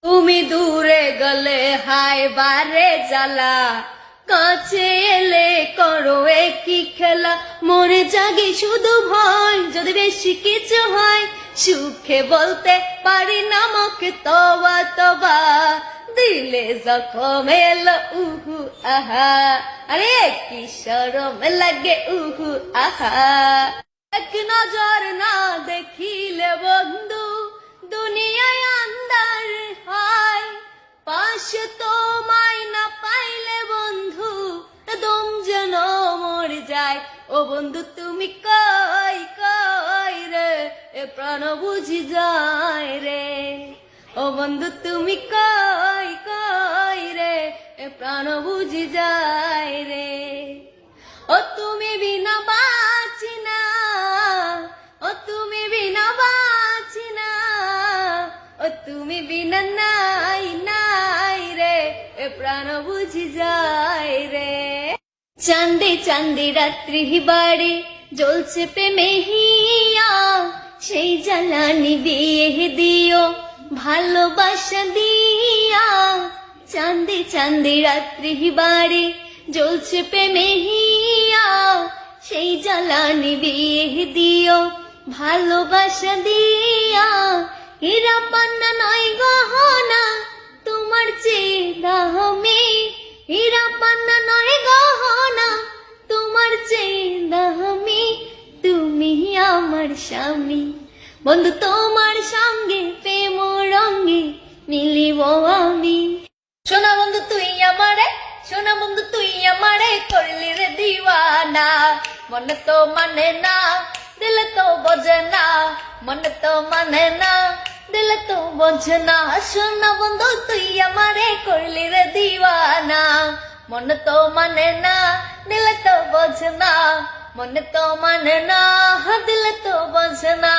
তুমি দূরে গেলে হায় বারে জ্বালা, কাছে এলে করো কি খেলা। মরে জাগে শুধু ভয়, যদি বেশি কিছু হয় সুখে বলতে পারি না মুখে তবা তবা। দিলে জখম এলো উহু আহা, আরে কি শরম লাগে উহু আহা। এক নজর না দেখিলে বন্ধু দুনিয়ায় আন্দার হয়, পাশে তোমায় না পাইলে বন্ধু দম যেন মরে যায়। ও বন্ধু তুমি কই কই রে, এ প্রাণ বুঝি যায় রে। ও বন্ধু তুমি কই কই রে, এ প্রাণ বুঝি যায় রে। ও তুমি বিনা বাঁচি না, ও তুমি বিনা বাঁচি না, ও তুমি বিনা নাই নাই রে, এ প্রাণ বুঝি যায় রে। চাঁদে চাঁদে রাত্রি বাড়ি জ্বলছে প্রেমে হিয়া, সেই জ্বালানি দিয়ে দিও ভালোবাসা দিয়া। চাঁদে চাঁদে রাত্রি বাড়ি জ্বলছে প্রেমে হিয়া, সেই জ্বালানি দিয়ে দিও ভালোবাসা দিয়া। হীরা পান্না নয় গহনা তোমার চেয়ে দামি, হীরা পান্না নয় গহনা তোমার চেয়ে দামি। তুমি আমার স্বামী বন্ধু, তোমার সঙ্গে প্রেম রঙ্গে মিলিব আমি। সোনা বন্ধু তুই আমারে, সোনা বন্ধু তুই আমারে করলি রে দিওয়ানা। মনে তো মানে না দিল তো বোঝে না, মনে তো মানে না দিল তো বোঝে না। সোনা বন্ধু তুই আমারে করলি রে দিওয়ানা। মনে তো মানে না দিল তো বোঝে না, মনে তো মানে না দিল তো বোঝে না।